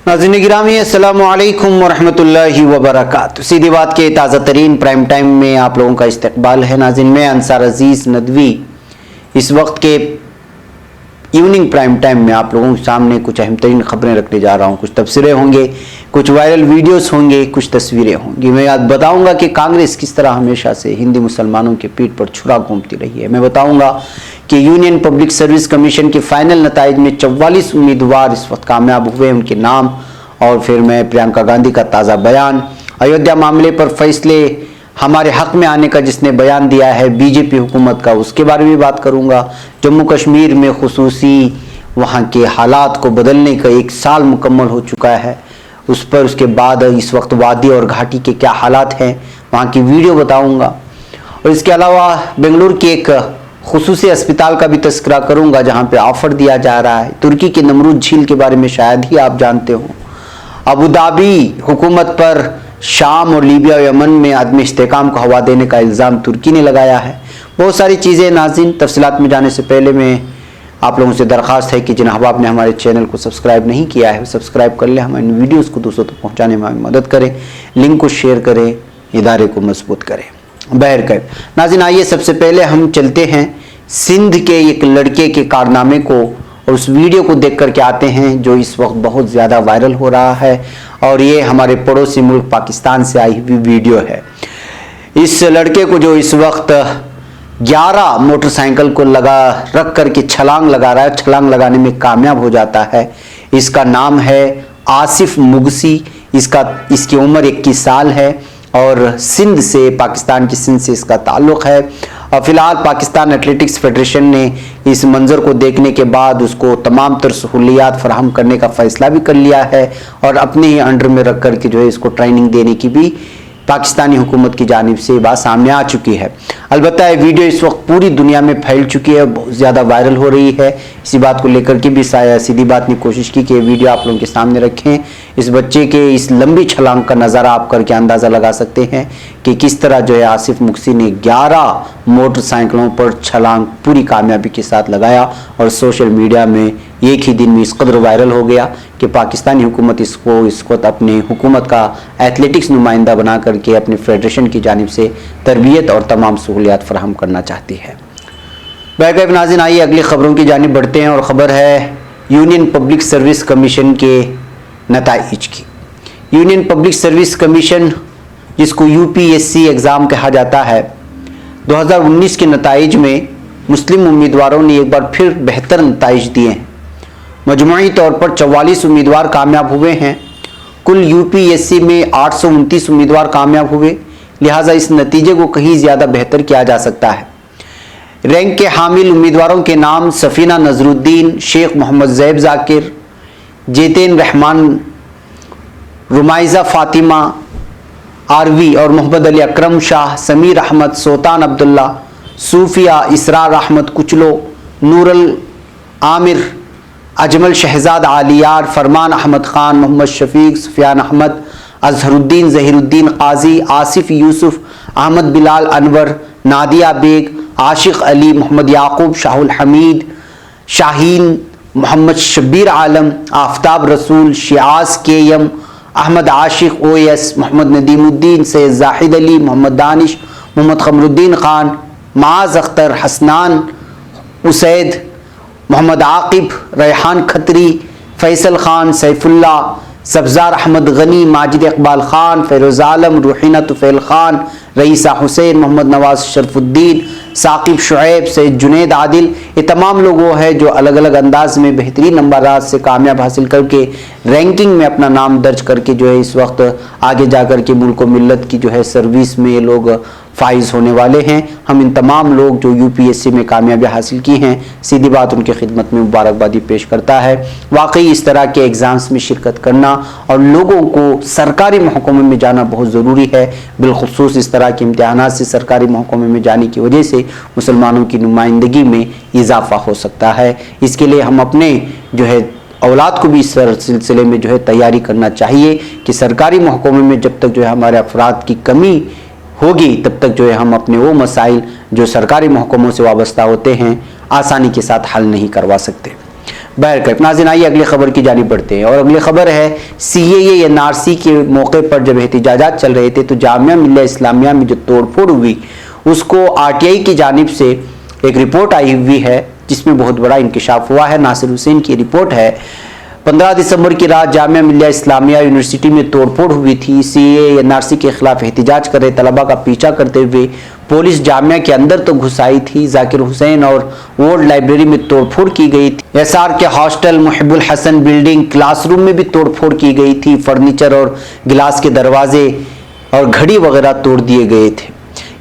नाज़रीन गिरामी अस्सलामु अलैकुम वरहमतुल्लाहि वबरकातुहू। सीधी बात के ताज़ा तरीन प्राइम टाइम में आप लोगों का इस्तकबाल है। नाज़रीन मैं अंसार अजीज़ नदवी इस वक्त के इवनिंग प्राइम टाइम में आप लोगों के सामने कुछ अहम तरीन खबरें रखने जा रहा हूँ। कुछ तबसरे होंगे, कुछ वायरल वीडियोस होंगे, कुछ तस्वीरें होंगी। मैं आज बताऊँगा कि कांग्रेस किस तरह हमेशा से हिंदू मुसलमानों के पीठ पर छुरा घूमती रही है। मैं बताऊँगा कि यूनियन पब्लिक सर्विस कमीशन के फाइनल नताइज में 44 उम्मीदवार इस वक्त कामयाब हुए, उनके नाम, और फिर मैं प्रियंका गांधी का ताज़ा बयान, अयोध्या मामले पर फैसले हमारे हक में आने का जिसने बयान दिया है बीजेपी हुकूमत का, उसके बारे में बात करूंगा। जम्मू कश्मीर में खुसूसी वहाँ के हालात को बदलने का 1 साल मुकम्मल हो चुका है, उस पर उसके बाद इस वक्त वादी और घाटी के क्या हालात हैं वहाँ की वीडियो बताऊंगा। और इसके अलावा बेंगलुरु के एक खुसूसी अस्पताल का भी तस्करा करूंगा जहाँ पे ऑफर दिया जा रहा है। तुर्की के नमरूद झील के बारे में शायद ही आप जानते हो। अबू धाबी हुकूमत पर शाम और लीबिया और यमन में आदमी इस्तेकाम को हवा देने का इल्ज़ाम तुर्की ने लगाया है। बहुत सारी चीज़ें नाज़रीन, तफसीलात में जाने से पहले मैं आप लोगों से दरख्वास्त है कि जिन अहबाब ने हमारे चैनल को सब्सक्राइब नहीं किया है सब्सक्राइब कर लें, हमारे वीडियोज़ को दूसरों तक पहुँचाने में हमें मदद करें, लिंक को शेयर करें, इदारे को मजबूत करें। बहरकैफ नाज़रीन आइए सबसे पहले हम चलते हैं सिंध के एक लड़के के कारनामे को और उस वीडियो को देख कर के आते हैं जो इस वक्त बहुत ज़्यादा वायरल हो रहा है। और ये हमारे पड़ोसी मुल्क पाकिस्तान से आई हुई वीडियो है। इस लड़के को जो इस वक्त 11 मोटरसाइकिल को रख कर के छलांग लगा रहा है, छलांग लगाने में कामयाब हो जाता है। इसका नाम है आसिफ मुगसी। इसकी उम्र 21 साल है और सिंध से, पाकिस्तान की सिंध से इसका ताल्लुक़ है। और फिलहाल पाकिस्तान एथलेटिक्स फेडरेशन ने इस मंजर को देखने के बाद उसको तमाम तर सहूलियात फराहम करने का फैसला भी कर लिया है और अपने ही अंडर में रख कर के जो है इसको ट्रेनिंग देने की भी पाकिस्तानी हुकूमत की जानिब से बात सामने आ चुकी है। अलबत्ता ये वीडियो इस वक्त पूरी दुनिया में फैल चुकी है, बहुत ज़्यादा वायरल हो रही है। इसी बात को लेकर के भी सीधी बात ने कोशिश की कि ये वीडियो आप लोगों के सामने रखें। इस बच्चे के इस लंबी छलांग का नज़ारा आप करके अंदाज़ा लगा सकते हैं कि किस तरह जो है आसिफ मुगसी ने 11 मोटरसाइकिलों पर छलांग पूरी कामयाबी के साथ लगाया और सोशल मीडिया में एक ही दिन में इस कदर वायरल हो गया कि पाकिस्तानी हुकूमत इसको अपने हुकूमत का एथलेटिक्स नुमाइंदा बना करके अपने फेडरेशन की जानिब से तरबियत और तमाम सहूलियात फराहम करना चाहती है। बैकअप नाज़रीन आइए अगली खबरों की जानिब बढ़ते हैं और ख़बर है यूनियन पब्लिक सर्विस कमीशन के नताइज की। यूनियन पब्लिक सर्विस कमीशन जिसको यूपीएससी एग्ज़ाम कहा जाता है, 2019 के नताइज में मुस्लिम उम्मीदवारों ने एक बार फिर बेहतर नताइज दिए हैं। मजमूई तौर पर 44 उम्मीदवार कामयाब हुए हैं। कुल यूपीएससी में 829 उम्मीदवार कामयाब हुए, लिहाजा इस नतीजे को कहीं ज़्यादा बेहतर किया जा सकता है। रैंक के हामिल उम्मीदवारों के नाम सफ़ीना नजरुद्दीन, शेख मोहम्मद ज़ैब ज़ाकिर, जेतन रहमान, रुमाइज़ा फ़ातिमा आरवी और मोहम्मद अली अकरम शाह, समीर अहमद, सोतान अब्दुल्ला, सूफिया इसरार अहमद कुचलो, नूरल आमिर, अजमल शहजाद आलियार, फरमान अहमद ख़ान, मोहम्मद शफीक, सुफियान अहमद, अजहरुद्दीन ज़हीरुद्दीन क़ाज़ी, आसिफ यूसुफ, अहमद बिलाल अनवर, नादिया बेग, आशिक अली, मोहम्मद याकूब, शाहुल हमीद, शाहीन, मोहम्मद शब्बीर आलम, आफ्ताब रसूल, शियाज केयम, अहमद आशिक ओएस, मोहम्मद नदीमुद्दीन, सैयद जाहिद अली, मोहम्मद दानिश, मोहम्मद क़मरुद्दीन ख़ान, माज अख्तर, हसनान उसैद, मोहम्मद आकिब, रेहान खत्री, फैसल ख़ान, सैफुल्ला, सब्ज़ार अहमद गनी, माजिद इकबाल ख़ान, फ़ैरोज़ आलम, रूहीना तुफ़ैल ख़ान, रईसा हुसैन, मोहम्मद नवाज शरफुद्दीन, साकिब शुएब, सैयद जुनैद आदिल, ये तमाम लोग वो हैं जो अलग अलग अंदाज में बेहतरीन नंबरात से कामयाब हासिल करके रैंकिंग में अपना नाम दर्ज करके जो है इस वक्त आगे जा कर के मुल्क व मिल्लत की जो है सर्विस में लोग फाइज होने वाले हैं। हम इन तमाम लोग जो यूपीएससी में कामयाबी हासिल की हैं, सीधी बात उनकी खिदमत में मुबारकबादी पेश करता है। वाकई इस तरह के एग्ज़ाम्स में शिरकत करना और लोगों को सरकारी महकमों में जाना बहुत ज़रूरी है। बिलखुसूस इस तरह के इम्तिहानात से सरकारी महकमों में जाने की वजह से मुसलमानों की नुमाइंदगी में इजाफ़ा हो सकता है। इसके लिए हम अपने जो है औलाद को भी इस सिलसिले में जो है तैयारी करना चाहिए कि सरकारी महकमों में जब तक जो है हमारे अफराद की कमी होगी तब तक जो है हम अपने वो मसाइल जो सरकारी महकमों से वाबस्ता होते हैं आसानी के साथ हल नहीं करवा सकते। बहरकैफ। नाज़रीन, आइए अगली खबर की जानिब बढ़ते हैं और अगली खबर है CAA NRC के मौके पर जब एहतजाजात चल रहे थे तो जामिया मिल्लिया इस्लामिया में जो तोड़फोड़ हुई उसको RTI की जानिब से एक रिपोर्ट आई हुई है जिसमें बहुत बड़ा इंकशाफ हुआ है। नासिर हुसैन की रिपोर्ट है। 15 दिसंबर की रात जामिया मिल्लिया इस्लामिया यूनिवर्सिटी में तोड़फोड़ हुई थी। CAA NRC के खिलाफ एहतजाज कर रहे तलबा का पीछा करते हुए पुलिस जामिया के अंदर तो घुस आई थी। जाकिर हुसैन और वर्ल्ड लाइब्रेरी में तोड़फोड़ की गई थी। SR के हॉस्टल मुहिबुल हसन बिल्डिंग क्लासरूम में भी तोड़फोड़ की गई थी। फर्नीचर और गिलास के दरवाजे और घड़ी वगैरह तोड़ दिए गए थे।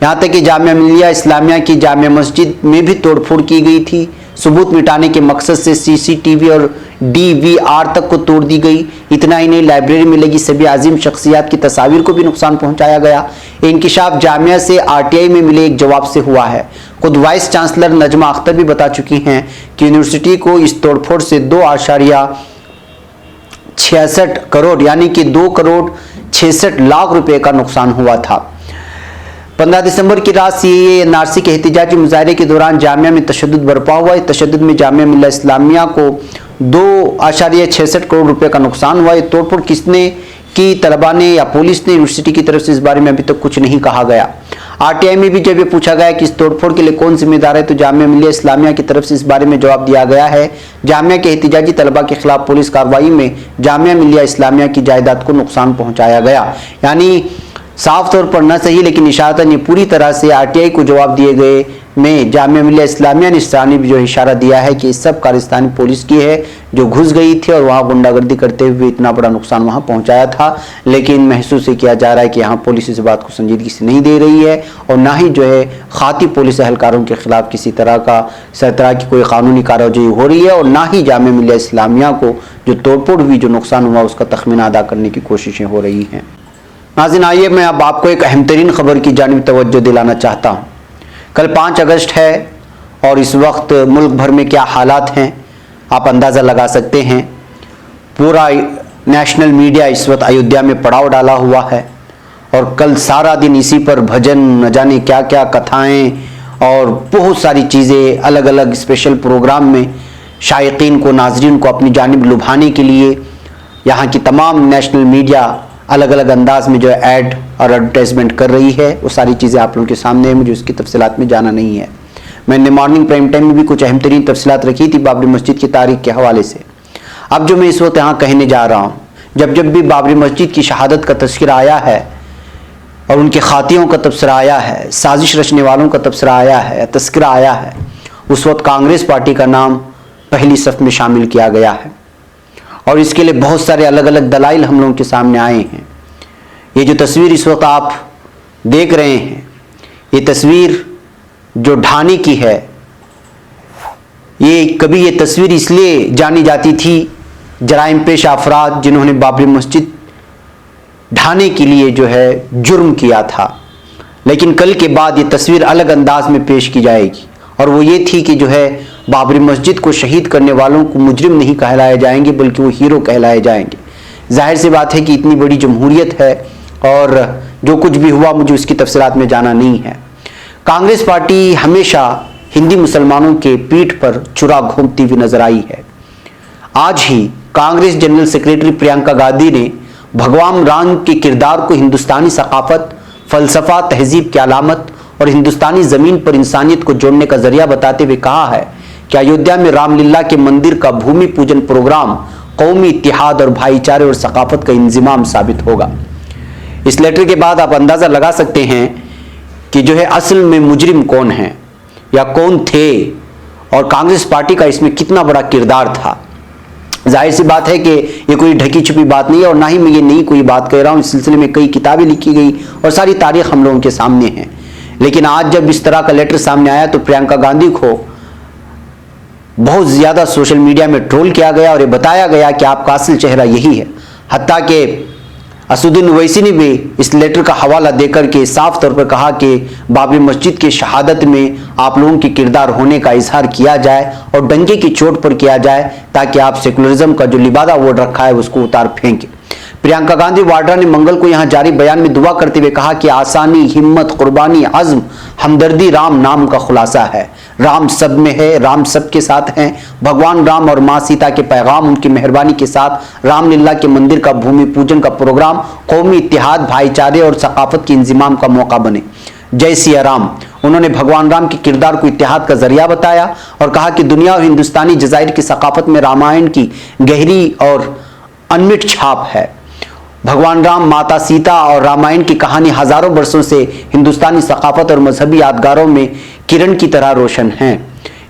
यहाँ तक कि जामिया मिल्लिया इस्लामिया की जामिया मस्जिद में भी तोड़फोड़ की गई थी। सबूत मिटाने के मकसद से CCTV और DVR तक को तोड़ दी गई। इतना ही नहीं, लाइब्रेरी में लगी सभी आजिम शख्सियात की तस्वीर को भी नुकसान पहुंचाया गया। इंकिशाफ जामिया से RTI में मिले एक जवाब से हुआ है। खुद वाइस चांसलर नजमा अख्तर भी बता चुकी हैं कि यूनिवर्सिटी को इस तोड़फोड़ से 2.66 करोड़ यानी कि 2 करोड़ 66 लाख रुपए का नुकसान हुआ था। 15 दिसंबर की रात CAA NRC के एहतजाजी मुजाहरे के दौरान जामिया में तशद्दुद बरपा हुआ। इस तशद्दुद में जामिया मिल्लिया इस्लामिया को 2.66 करोड़ रुपए का नुकसान हुआ। ये तोड़फोड़ किसने की, तलबा ने या पुलिस ने? यूनिवर्सिटी की तरफ से इस बारे में अभी तक कुछ नहीं कहा गया। RTI में भी जब ये पूछा गया कि इस तोड़फोड़ के लिए कौन जिम्मेदार है तो जामिया मिल्लिया इस्लामिया की तरफ से इस बारे में जवाब दिया गया है। जामिया के एहतजाजी तलबा के खिलाफ पुलिस कार्रवाई में जामिया मिल्लिया इस्लामिया की जायदाद को नुकसान पहुंचाया गया। यानी साफ तौर पर न सही लेकिन इशारतन ये पूरी तरह से RTI को जवाब दिए गए में जामिया मिल्लिया इस्लामिया ने इस जानिब जो इशारा दिया है कि इस सब कारस्तानी पुलिस की है जो घुस गई थी और वहाँ गुंडागर्दी करते हुए इतना बड़ा नुकसान वहाँ पहुँचाया था। लेकिन महसूस ये किया जा रहा है कि यहाँ पुलिस इस बात को संजीदगी से नहीं दे रही है और ना ही जो है खाती पुलिस एहलकारों के खिलाफ किसी तरह की कोई कानूनी कार्रवाई हो रही है और ना ही जामिया मिल्लिया इस्लामिया को जो तोड़फोड़ हुई, जो नुकसान हुआ, उसका तखमीना अदा करने की कोशिशें हो रही हैं। नाज़रीन, आइए मैं अब आपको एक अहम तरीन खबर की जानिब तवज्जो दिलाना चाहता हूँ। कल 5 अगस्त है और इस वक्त मुल्क भर में क्या हालात हैं आप अंदाज़ा लगा सकते हैं। पूरा नेशनल मीडिया इस वक्त अयोध्या में पड़ाव डाला हुआ है और कल सारा दिन इसी पर भजन, न जाने क्या क्या कथाएं और बहुत सारी चीज़ें अलग अलग स्पेशल प्रोग्राम में शायकीन को, नाजरीन को अपनी जानिब लुभाने के लिए यहाँ की तमाम नेशनल मीडिया अलग अलग अंदाज में जो है ऐड और एडवर्टाइजमेंट कर रही है। वो सारी चीज़ें आप लोगों के सामने है, मुझे उसकी तफसीलात में जाना नहीं है। मैंने मॉर्निंग प्राइम टाइम में भी कुछ अहम तरीन तफसीलात रखी थी बाबरी मस्जिद की तारीख के हवाले से। अब जो मैं इस वक्त यहाँ कहने जा रहा हूँ, जब जब भी बाबरी मस्जिद की शहादत का तस्करा आया है और उनके खातियों का तबसरा आया है, साजिश रचने वालों का तबसरा आया है, तस्करा आया है, उस वक्त कांग्रेस पार्टी का नाम पहली सफ में शामिल किया गया है और इसके लिए बहुत सारे अलग अलग दलाइल हम लोगों के सामने आए हैं। ये जो तस्वीर इस वक्त आप देख रहे हैं, ये तस्वीर जो ढाने की है, ये तस्वीर इसलिए जानी जाती थी जराइम पेश अफराद जिन्होंने बाबरी मस्जिद ढाने के लिए जो है जुर्म किया था। लेकिन कल के बाद ये तस्वीर अलग अंदाज में पेश की जाएगी और वो ये थी कि जो है बाबरी मस्जिद को शहीद करने वालों को मुजरिम नहीं कहलाए जाएंगे बल्कि वो हीरो कहलाए जाएंगे। जाहिर सी बात है कि इतनी बड़ी जमहूरियत है और जो कुछ भी हुआ मुझे उसकी तफसीलात में जाना नहीं है। कांग्रेस पार्टी हमेशा हिंदी मुसलमानों के पीठ पर छुरा घोंपती हुई नजर आई है। आज ही कांग्रेस जनरल सेक्रेटरी प्रियंका गांधी ने भगवान राम के किरदार को हिंदुस्तानी सकाफत, फलसफा, तहजीब की अलामत और हिंदुस्तानी ज़मीन पर इंसानियत को जोड़ने का जरिया बताते हुए कहा है कि अयोध्या में रामलीला के मंदिर का भूमि पूजन प्रोग्राम कौमी इत्तेहाद और भाईचारे और सकाफत का इंजिमाम साबित होगा। इस लेटर के बाद आप अंदाज़ा लगा सकते हैं कि जो है असल में मुजरिम कौन है या कौन थे और कांग्रेस पार्टी का इसमें कितना बड़ा किरदार था। जाहिर सी बात है कि ये कोई ढकी छुपी बात नहीं है और ना ही मैं ये नई कोई बात कह रहा हूँ। इस सिलसिले में कई किताबें लिखी गई और सारी तारीख हम लोगों के सामने है। लेकिन आज जब इस तरह का लेटर सामने आया तो प्रियंका गांधी को बहुत ज़्यादा सोशल मीडिया में ट्रोल किया गया और ये बताया गया कि आपका असल चेहरा यही है। हत्ता कि असदुद्दीन ओवैसी ने भी इस लेटर का हवाला देकर के साफ तौर पर कहा कि बाबरी मस्जिद की शहादत में आप लोगों के किरदार होने का इजहार किया जाए और डंके की चोट पर किया जाए ताकि आप सेकुलरिज्म का जो लिबादा वोट रखा है उसको उतार फेंके। प्रियंका गांधी वाड्रा ने मंगल को यहां जारी बयान में दुआ करते हुए कहा कि आसानी, हिम्मत, कुर्बानी, अज़्म, हमदर्दी राम नाम का खुलासा है। राम सब में है, राम सबके साथ हैं। भगवान राम और माँ सीता के पैगाम, उनकी मेहरबानी के साथ रामलीला के मंदिर का भूमि पूजन का प्रोग्राम कौमी इत्तेहाद, भाईचारे और सकाफत के इंजिमाम का मौका बने। जय सिया राम। उन्होंने भगवान राम के किरदार को इत्तेहाद का जरिया बताया और कहा कि दुनिया और हिंदुस्तानी जज़ाइर की सकाफत में रामायण की गहरी और अनमिट छाप है। भगवान राम, माता सीता और रामायण की कहानी हजारों वर्षों से हिंदुस्तानी सकाफत और मजहबी यादगारों में किरण की तरह रोशन है।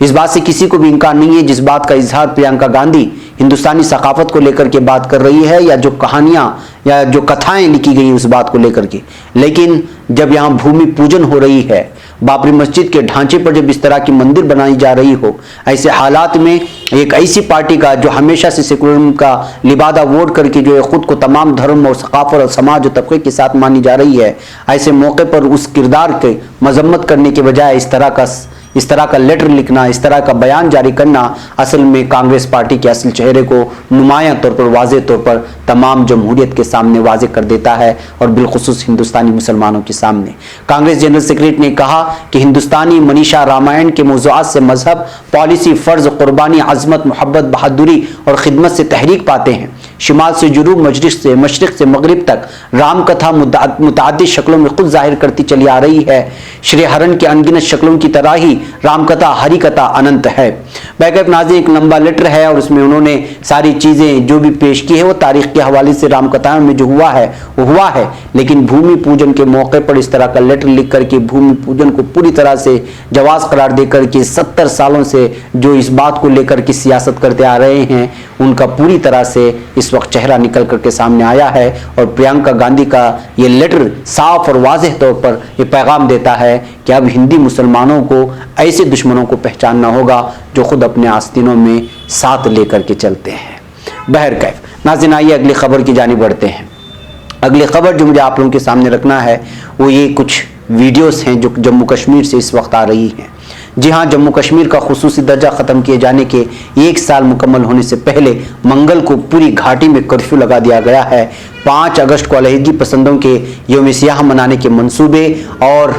इस बात से किसी को भी इनकार नहीं है जिस बात का इजहार प्रियंका गांधी हिंदुस्तानी सकाफत को लेकर के बात कर रही है, या जो कहानियां या जो कथाएं लिखी गई उस बात को लेकर के। लेकिन जब यहाँ भूमि पूजन हो रही है, बाबरी मस्जिद के ढांचे पर जब इस तरह की मंदिर बनाई जा रही हो, ऐसे हालात में एक ऐसी पार्टी का जो हमेशा से सेकुलरिज्म का लिबादा वोट करके जो है खुद को तमाम धर्म और सकाफत और समाज और तबके के साथ मानी जा रही है, ऐसे मौके पर उस किरदार के मजम्मत करने के बजाय इस तरह का लेटर लिखना, इस तरह का बयान जारी करना असल में कांग्रेस पार्टी के असल चेहरे को नुमायां तौर पर, वाज़ेह तौर पर तमाम जमहूरियत के सामने वाज़ेह कर देता है और बिलखुसूस हिंदुस्तानी मुसलमानों के सामने। कांग्रेस जनरल सेक्रेटरी ने कहा कि हिंदुस्तानी मनीषा रामायण के मौज़ूआत से मजहब, पॉलिसी, फ़र्ज, कुर्बानी, अज़मत, मोहब्बत, बहादुरी और खिदमत से तहरीक पाते हैं। शिमाल से जुनूब, मशरिक़ से मगरिब तक राम कथा मुतअद्दिद शक्लों में खुद जाहिर करती चली आ रही है। श्री हरण के अनगिनत शक्लों की तरह ही राम कथा, हरि कथा अनंत है। बैकअप नाज़िर एक लंबा लेटर है और उसमें उन्होंने सारी चीज़ें जो भी पेश की है वो तारीख के हवाले से राम कथाओं में जो हुआ है वो हुआ है। लेकिन भूमि पूजन के मौके पर इस तरह का लेटर लिख करके भूमि पूजन को पूरी तरह से जवाज़ करार दे करके 70 सालों से जो इस बात को लेकर के सियासत करते आ रहे हैं, उनका पूरी तरह से इस वक्त चेहरा निकल करके सामने आया है। और प्रियंका गांधी का ये लेटर साफ और वाज़ेह तौर पर ये पैगाम देता है कि अब हिंदी मुसलमानों को ऐसे दुश्मनों को पहचानना होगा जो खुद अपने आस्तीनों में साथ लेकर के चलते हैं। बहरकैफ नाज़रीन, आइए अगली खबर की जानिब बढ़ते हैं। अगली खबर जो मुझे आप लोगों के सामने रखना है वो ये कुछ वीडियोस हैं जो जम्मू कश्मीर से इस वक्त आ रही हैं। जी हाँ, जम्मू कश्मीर का खुसूसी दर्जा ख़त्म किए जाने के 1 साल मुकम्मल होने से पहले मंगल को पूरी घाटी में कर्फ्यू लगा दिया गया है। 5 अगस्त को अलहदगी पसंदों के यौम सियाह मनाने के मंसूबे और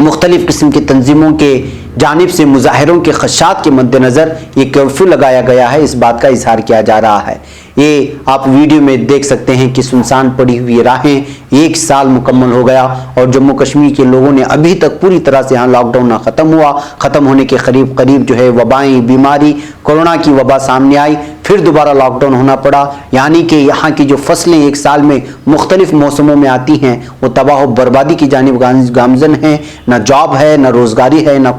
मुख्तलिफ किस्म की तंजीमों के जानिब से मुजाहिरों के खदशात के मद्देनज़र ये कर्फ्यू लगाया गया है, इस बात का इजहार किया जा रहा है। ये आप वीडियो में देख सकते हैं कि सुनसान पड़ी हुई राहें, 1 साल मुकम्मल हो गया और जम्मू कश्मीर के लोगों ने अभी तक पूरी तरह से यहाँ लॉकडाउन ना ख़त्म होने के करीब जो है वबाएं, बीमारी, कोरोना की वबा सामने आई, फिर दोबारा लॉकडाउन होना पड़ा। यानी कि यहाँ की जो फसलें 1 साल में मुख्तलिफ मौसमों में आती हैं वो तबाह बर्बादी की जानिब गामजन हैं। ना जॉब है, ना रोज़गारी है, ना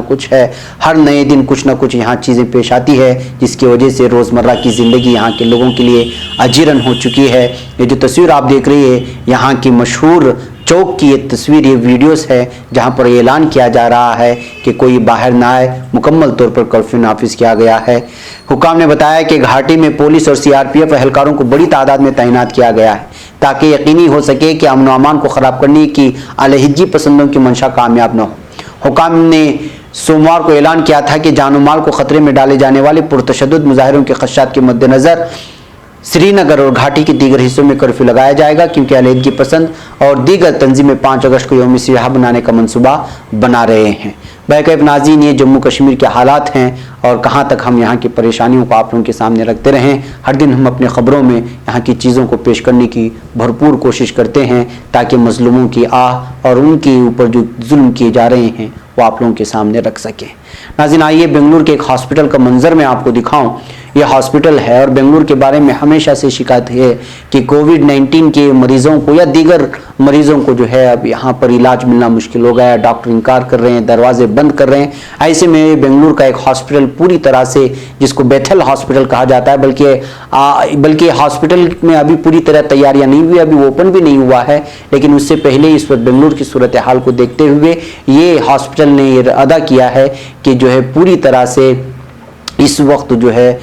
कुछ है। हर नए दिन कुछ ना कुछ यहाँ चीज़ें पेश आती है जिसकी वजह से रोज़मर्रा की ज़िंदगी यहाँ के लोगों के लिए अजीरन हो चुकी है। ये जो तस्वीर आप देख रही है यहाँ की मशहूर चौक की ये तस्वीर, ये वीडियोस है जहाँ पर ऐलान किया जा रहा है कि कोई बाहर ना आए, मुकम्मल तौर पर कर्फ्यू नाफिज किया गया है। हुकाम ने बताया कि घाटी में पुलिस और सीआरपीएफ एहलकारों को बड़ी तादाद में तैनात किया गया है ताकि यकीनी हो सके कि अमन व अमान को ख़राब करने की अलहदगी पसंदों की मंशा कामयाब न हो। हुकाम ने सोमवार को ऐलान किया था कि जान माल को खतरे में डाले जाने वाले पुरतशद्दुद मुजाहिरों के खदशात के मद्देनज़र श्रीनगर और घाटी के दीगर हिस्सों में कर्फ्यू लगाया जाएगा, क्योंकि अलहदगी पसंद और दीगर तंजीमें 5 अगस्त को यौम सियाह बनाने का मंसूबा बना रहे हैं। बैकअप नाज़रीन, ये जम्मू कश्मीर के हालात हैं और कहाँ तक हम यहाँ की परेशानियों को आप लोगों के सामने रखते रहें। हर दिन हम अपने ख़बरों में यहाँ की चीज़ों को पेश करने की भरपूर कोशिश करते हैं ताकि मज़लूमों की आह और उनके ऊपर जो जुल्म किए जा रहे हैं वो आप लोगों के सामने रख सकें। नाज़रीन, आइए बेंगलुरु के एक हॉस्पिटल का मंजर मैं आपको दिखाऊं। यह हॉस्पिटल है और बेंगलुरु के बारे में हमेशा से शिकायत है कि कोविड-19 के मरीजों को या दीगर मरीजों को जो है अब यहाँ पर इलाज मिलना मुश्किल हो गया है। डॉक्टर इनकार कर रहे हैं, दरवाजे बंद कर रहे हैं। ऐसे में बेंगलुरु का एक हॉस्पिटल पूरी तरह से, जिसको बेथल हॉस्पिटल कहा जाता है, बल्कि हॉस्पिटल में अभी पूरी तरह तैयारियां नहीं हुई, अभी ओपन भी नहीं हुआ है। लेकिन उससे पहले इस वक्त बेंगलुरु की सूरत हाल को देखते हुए ये हॉस्पिटल ने ये अदा किया है कि जो है पूरी तरह से इस वक्त जो है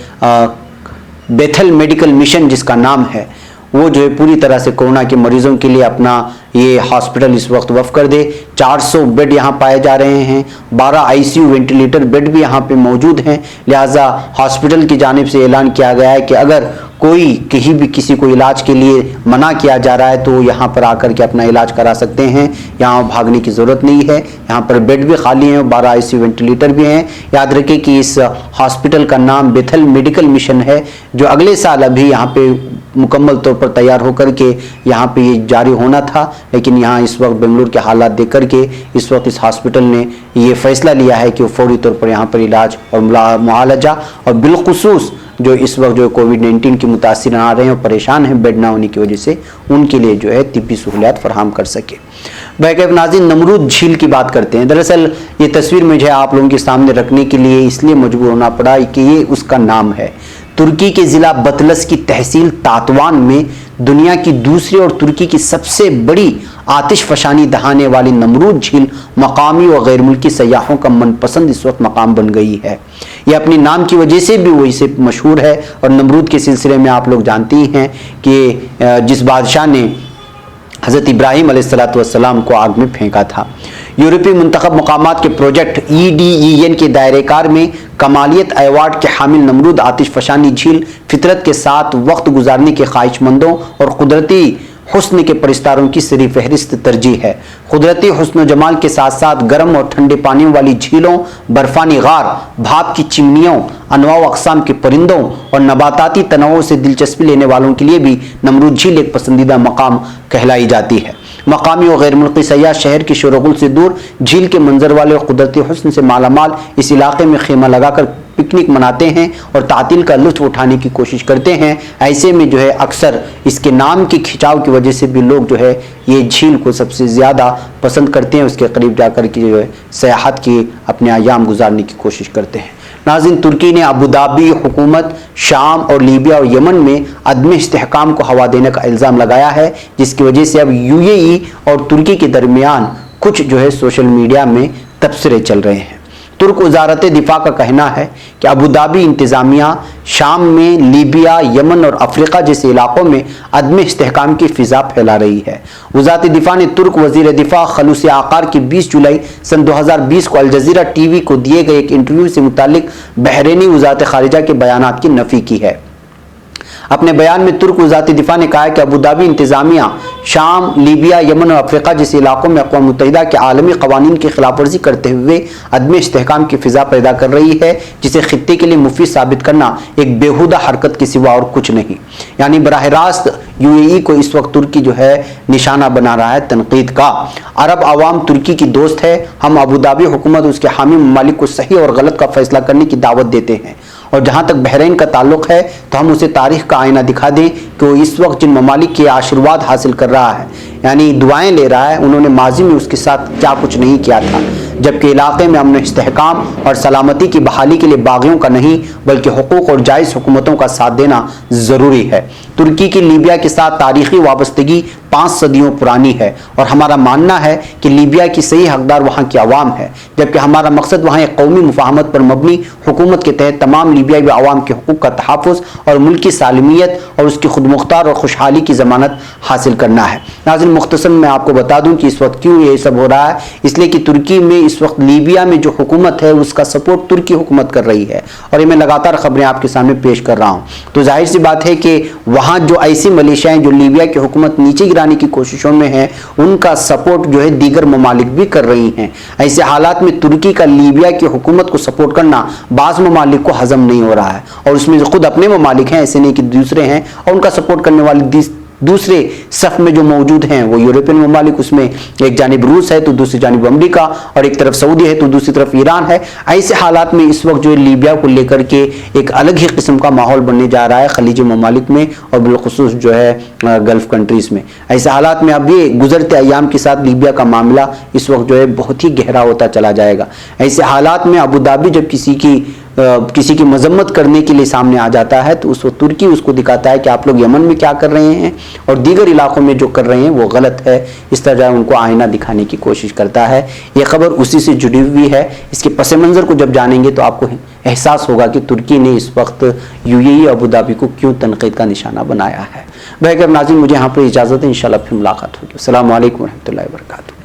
बेथल मेडिकल मिशन जिसका नाम है वो जो है पूरी तरह से कोरोना के मरीजों के लिए अपना یہ ہاسپٹل اس وقت وقف کر دے۔ 400 بیڈ یہاں پائے جا رہے ہیں، 12 ICU وینٹیلیٹر بیڈ بھی یہاں پہ موجود ہیں، لہٰذا ہاسپٹل کی جانب سے اعلان کیا گیا ہے کہ اگر کوئی کہیں بھی کسی کو علاج کے لیے منع کیا جا رہا ہے تو یہاں پر آ کر کے اپنا علاج کرا سکتے ہیں، یہاں بھاگنے کی ضرورت نہیں ہے۔ یہاں پر بیڈ بھی خالی ہیں، 12 ICU وینٹیلیٹر بھی ہیں۔ یاد رکھیں کہ اس ہاسپٹل کا نام بیتھل میڈیکل مشن ہے، جو اگلے سال ابھی یہاں پہ مکمل طور پر تیار ہو کر کے یہاں پہ یہ جاری ہونا تھا، لیکن یہاں اس وقت بنگلور کے حالات دیکھ کر کے اس وقت اس ہاسپٹل نے یہ فیصلہ لیا ہے کہ وہ فوری طور پر یہاں پر علاج اور معالجہ، اور بالخصوص جو اس وقت جو کووڈ-19 کی متاثرین آ رہے ہیں اور پریشان ہیں بیڈ نہ ہونے کی وجہ سے، ان کے لیے جو ہے طبی سہولیات فراہم کر سکے۔ بہرکیف ناظرین، نمرود جھیل کی بات کرتے ہیں۔ دراصل یہ تصویر مجھے آپ لوگوں کے سامنے رکھنے کے لیے اس لیے مجبور ہونا پڑا کہ یہ اس کا نام ہے۔ ترکی کے ضلع بطلس کی تحصیل تاتوان میں دنیا کی دوسری اور ترکی کی سب سے بڑی آتش فشانی دہانے والی نمرود جھیل مقامی و غیر ملکی سیاحوں کا من پسند اس وقت مقام بن گئی ہے۔ یہ اپنے نام کی وجہ سے بھی وہی سے مشہور ہے، اور نمرود کے سلسلے میں آپ لوگ جانتے ہی ہیں کہ جس بادشاہ نے حضرت ابراہیم علیہ السلام کو آگ میں پھینکا تھا۔ یورپی منتخب مقامات کے پروجیکٹ EDEN کے دائرہ کار میں کمالیت ایوارڈ کے حامل نمرود آتش فشانی جھیل فطرت کے ساتھ وقت گزارنے کے خواہش مندوں اور قدرتی حسن کے پرستاروں کی سری فہرست ترجیح ہے۔ قدرتی حسن و جمال کے ساتھ ساتھ گرم اور ٹھنڈے پانیوں والی جھیلوں، برفانی غار، بھاپ کی چمنیوں، انواع و اقسام کے پرندوں اور نباتاتی تنوع سے دلچسپی لینے والوں کے لیے بھی نمرود جھیل ایک پسندیدہ مقام کہلائی جاتی ہے۔ مقامی و غیر ملکی سیاح شہر کی شور و غل سے دور جھیل کے منظر والے اور قدرتی حسن سے مالا مال اس علاقے میں خیمہ لگا کر پکنک مناتے ہیں اور تعطیل کا لطف اٹھانے کی کوشش کرتے ہیں۔ ایسے میں جو ہے اکثر اس کے نام کی کھچاؤ کی وجہ سے بھی لوگ جو ہے یہ جھیل کو سب سے زیادہ پسند کرتے ہیں، اس کے قریب جا کر کے جو ہے سیاحت کی اپنے ایام گزارنے کی کوشش کرتے ہیں۔ ناظرین، ترکی نے ابوظہبی حکومت، شام اور لیبیا اور یمن میں عدم استحکام کو ہوا دینے کا الزام لگایا ہے، جس کی وجہ سے اب UAE اور ترکی کے درمیان کچھ جو ہے سوشل میڈیا میں تبصرے چل رہے ہیں۔ ترک وزارت دفاع کا کہنا ہے کہ ابوظہبی انتظامیہ شام میں، لیبیا، یمن اور افریقہ جیسے علاقوں میں عدم استحکام کی فضا پھیلا رہی ہے۔ وزارت دفاع نے ترک وزیر دفاع خلوص عقار کی 20 جولائی سن 2020 کو الجزیرہ TV کو دیے گئے ایک انٹرویو سے متعلق بحرینی وزارت خارجہ کے بیانات کی نفی کی ہے۔ اپنے بیان میں ترک وزارت دفاع نے کہا کہ ابوظہبی انتظامیہ شام، لیبیا، یمن اور افریقہ جیسے علاقوں میں اقوام متحدہ کے عالمی قوانین کی خلاف ورزی کرتے ہوئے عدم استحکام کی فضا پیدا کر رہی ہے، جسے خطے کے لیے مفید ثابت کرنا ایک بیہودہ حرکت کے سوا اور کچھ نہیں۔ یعنی براہ راست UAE کو اس وقت ترکی جو ہے نشانہ بنا رہا ہے تنقید کا۔ عرب عوام ترکی کی دوست ہے، ہم ابوظہبی حکومت اور اس کے حامی ممالک کو صحیح اور غلط کا فیصلہ کرنے کی دعوت دیتے ہیں، اور جہاں تک بحرین کا تعلق ہے تو ہم اسے تاریخ کا آئینہ دکھا دیں کہ وہ اس وقت جن ممالک کے آشیرواد حاصل کر رہا ہے، یعنی دعائیں لے رہا ہے، انہوں نے ماضی میں اس کے ساتھ کیا کچھ نہیں کیا تھا، جبکہ علاقے میں امن و استحکام اور سلامتی کی بحالی کے لیے باغیوں کا نہیں بلکہ حقوق اور جائز حکومتوں کا ساتھ دینا ضروری ہے۔ ترکی کی لیبیا کے ساتھ تاریخی وابستگی 5 صدیوں پرانی ہے، اور ہمارا ماننا ہے کہ لیبیا کی صحیح حقدار وہاں کی عوام ہے، جبکہ ہمارا مقصد وہاں ایک قومی مفاہمت پر مبنی حکومت کے تحت تمام لیبیائی عوام کے حقوق کا تحفظ اور ملک کی سالمیت اور اس کی خود مختار اور خوشحالی کی ضمانت حاصل کرنا ہے۔ ناظرین، مختصر میں آپ کو بتا دوں کہ اس وقت کیوں یہ سب ہو رہا ہے، اس لیے کہ ترکی میں اس وقت لیبیا میں جو حکومت ہے اس کا سپورٹ ترکی حکومت کر رہی ہے، اور یہ میں لگاتار خبریں آپ کے سامنے پیش کر رہا ہوں۔ تو ظاہر سی بات ہے کہ وہاں جو ایسی ملیشیاں جو لیبیا کی حکومت نیچے گرانے کی کوششوں میں ہیں، ان کا سپورٹ جو ہے دیگر ممالک بھی کر رہی ہیں۔ ایسے حالات میں ترکی کا لیبیا کی حکومت کو سپورٹ کرنا بعض ممالک کو ہضم نہیں ہو رہا ہے، اور اس میں خود اپنے ممالک ہیں، ایسے نہیں کہ دوسرے ہیں، اور ان کا سپورٹ کرنے والے دوسرے صف میں جو موجود ہیں وہ یورپین ممالک، اس میں ایک جانب روس ہے تو دوسری جانب امریکہ، اور ایک طرف سعودی ہے تو دوسری طرف ایران ہے۔ ایسے حالات میں اس وقت جو لیبیا کو لے کر کے ایک الگ ہی قسم کا ماحول بننے جا رہا ہے خلیجی ممالک میں، اور بالخصوص جو ہے گلف کنٹریز میں۔ ایسے حالات میں اب یہ گزرتے ایام کے ساتھ لیبیا کا معاملہ اس وقت جو ہے بہت ہی گہرا ہوتا چلا جائے گا۔ ایسے حالات میں ابوظہبی جب کسی کی کسی کی مذمت کرنے کے لیے سامنے آ جاتا ہے تو اس وقت ترکی اس کو دکھاتا ہے کہ آپ لوگ یمن میں کیا کر رہے ہیں اور دیگر علاقوں میں جو کر رہے ہیں وہ غلط ہے، اس طرح ان کو آئینہ دکھانے کی کوشش کرتا ہے۔ یہ خبر اسی سے جڑی ہوئی ہے۔ اس کے پس منظر کو جب جانیں گے تو آپ کو احساس ہوگا کہ ترکی نے اس وقت UAE ابوظہبی کو کیوں تنقید کا نشانہ بنایا ہے۔ بہرکیف ناظرین، مجھے یہاں پر اجازت ہے، انشاءاللہ پھر ملاقات ہوگی۔ السلام علیکم ورحمۃ اللہ وبرکاتہ۔